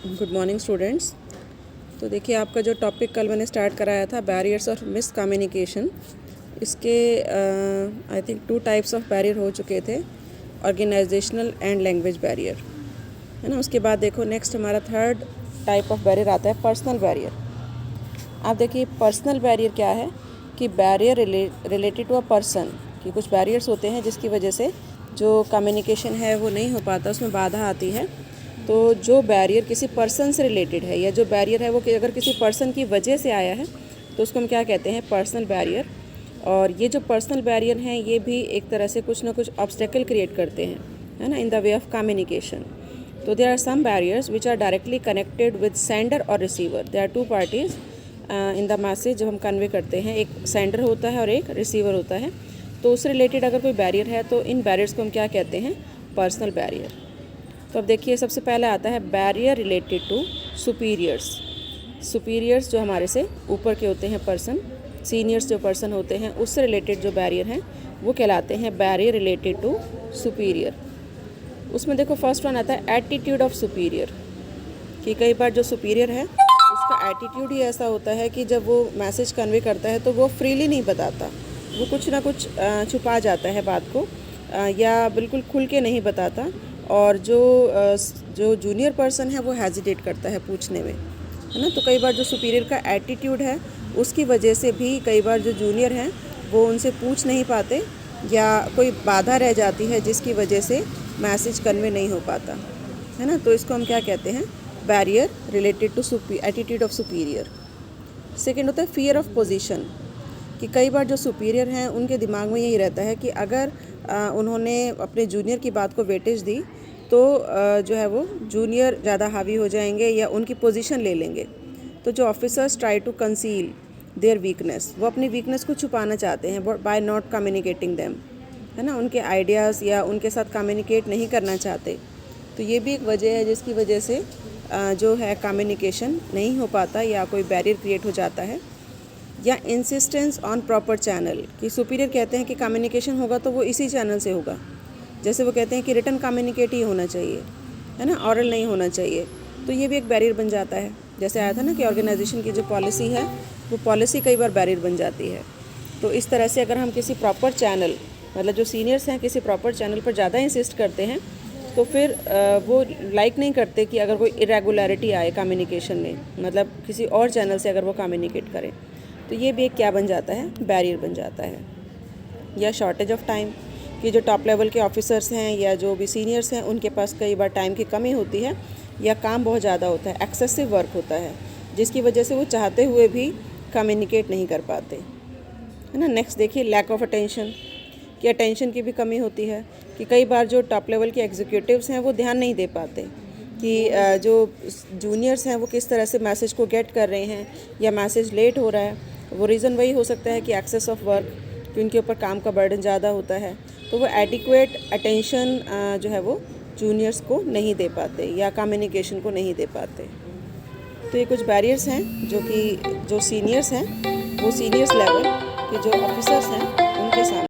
Good morning students. तो देखिए, आपका जो टॉपिक कल मैंने स्टार्ट कराया था बैरियर्स ऑफ मिस कम्युनिकेशन, इसके I think 2 types of barrier हो चुके थे, ऑर्गेनाइजेशनल एंड लैंग्वेज बैरियर, है ना। उसके बाद देखो नेक्स्ट हमारा थर्ड टाइप ऑफ बैरियर आता है पर्सनल बैरियर। आप देखिए पर्सनल बैरियर क्या है कि barrier related to a person, कि कुछ बैरियर्स होते हैं जिसकी वजह से जो कम्युनिकेशन है वो नहीं हो पाता, उसमें बाधा आती है। तो जो बैरियर किसी पर्सन से रिलेटेड है या जो बैरियर है वो कि अगर किसी पर्सन की वजह से आया है तो उसको हम क्या कहते हैं, पर्सनल बैरियर। और ये जो पर्सनल बैरियर हैं ये भी एक तरह से कुछ ना कुछ ऑब्स्टेकल क्रिएट करते हैं, है ना, in the way of communication. तो there are some barriers which are directly connected with sender और receiver. There are 2 parties in the message जब हम कन्वे करते हैं, एक सेंडर होता है और एक रिसीवर होता है। तो उससे रिलेटेड अगर कोई बैरियर है तो इन बैरियर्स को हम क्या कहते हैं, पर्सनल बैरियर। तो अब देखिए सबसे पहले आता है barrier related to superiors. Superiors जो हमारे से ऊपर के होते हैं पर्सन, सीनियर्स जो पर्सन होते हैं उससे रिलेटेड जो बैरियर हैं वो कहलाते हैं बैरियर रिलेटेड टू सुपीरियर। उसमें देखो फर्स्ट वन आता है एटीट्यूड ऑफ सुपीरियर, कि कई बार जो सुपीरियर है उसका एटीट्यूड ही ऐसा होता है कि जब वो मैसेज कन्वे करता है तो वो फ्रीली नहीं बताता, वो कुछ ना कुछ छुपा जाता है बात को, या बिल्कुल खुल के नहीं बताता। और जो जूनियर पर्सन है वो हेजिटेट करता है पूछने में, है ना। तो कई बार जो सुपीरियर का एटीट्यूड है उसकी वजह से भी कई बार जो जूनियर हैं वो उनसे पूछ नहीं पाते या कोई बाधा रह जाती है जिसकी वजह से मैसेज कन्वे नहीं हो पाता, है ना। तो इसको हम क्या कहते हैं, barrier related to attitude of superior. Second होता है फियर ऑफ पोजीशन, कि कई बार जो सुपीरियर हैं उनके दिमाग में यही रहता है कि अगर उन्होंने अपने जूनियर की बात को वेटेज दी तो जो है वो जूनियर ज़्यादा हावी हो जाएंगे या उनकी पोजीशन ले लेंगे। तो जो officers try to conceal their weakness, वो अपनी वीकनेस को छुपाना चाहते हैं बाय नॉट कम्युनिकेटिंग देम, है ना, उनके आइडियाज़ या उनके साथ कम्युनिकेट नहीं करना चाहते। तो ये भी एक वजह है जिसकी वजह से जो है कम्युनिकेशन नहीं हो पाता या कोई बैरियर क्रिएट हो जाता है। या इंसिस्टेंस ऑन प्रॉपर चैनल, कि सुपीरियर कहते हैं कि कम्युनिकेशन होगा तो वो इसी चैनल से होगा, जैसे वो कहते हैं कि रिटन कम्युनिकेट ही होना चाहिए, है ना, ऑरल नहीं होना चाहिए। तो ये भी एक बैरियर बन जाता है। जैसे आया था ना कि ऑर्गेनाइजेशन की जो पॉलिसी है वो पॉलिसी कई बार बैरियर बन जाती है। तो इस तरह से अगर हम किसी प्रॉपर चैनल, मतलब जो सीनियर्स हैं किसी प्रॉपर चैनल पर ज़्यादा इंसिस्ट करते हैं तो फिर वो लाइक नहीं करते कि अगर कोई इरेगुलरिटी आए कम्युनिकेशन में, मतलब किसी और चैनल से अगर वो कम्युनिकेट करें, तो ये भी एक क्या बन जाता है, बैरियर बन जाता है। या शॉर्टेज ऑफ टाइम, कि जो टॉप लेवल के ऑफिसर्स हैं या जो भी सीनियर्स हैं उनके पास कई बार टाइम की कमी होती है या काम बहुत ज़्यादा होता है, एक्सेसिव वर्क होता है, जिसकी वजह से वो चाहते हुए भी कम्युनिकेट नहीं कर पाते, है ना। नेक्स्ट देखिए लैक ऑफ अटेंशन, कि अटेंशन की भी कमी होती है, कि कई बार जो टॉप लेवल के एग्जीक्यूटिव्स हैं वो ध्यान नहीं दे पाते कि जो जूनियर्स हैं वो किस तरह से मैसेज को गेट कर रहे हैं या मैसेज लेट हो रहा है। वो रीज़न वही हो सकता है कि एक्सेस ऑफ वर्क, कि उनके ऊपर काम का बर्डन ज़्यादा होता है, तो वो एडिक्वेट अटेंशन जो है वो जूनियर्स को नहीं दे पाते या कम्युनिकेशन को नहीं दे पाते। तो ये कुछ बैरियर्स हैं जो कि जो सीनियर्स हैं वो सीनियर्स लेवल के जो ऑफिसर्स हैं उनके सामने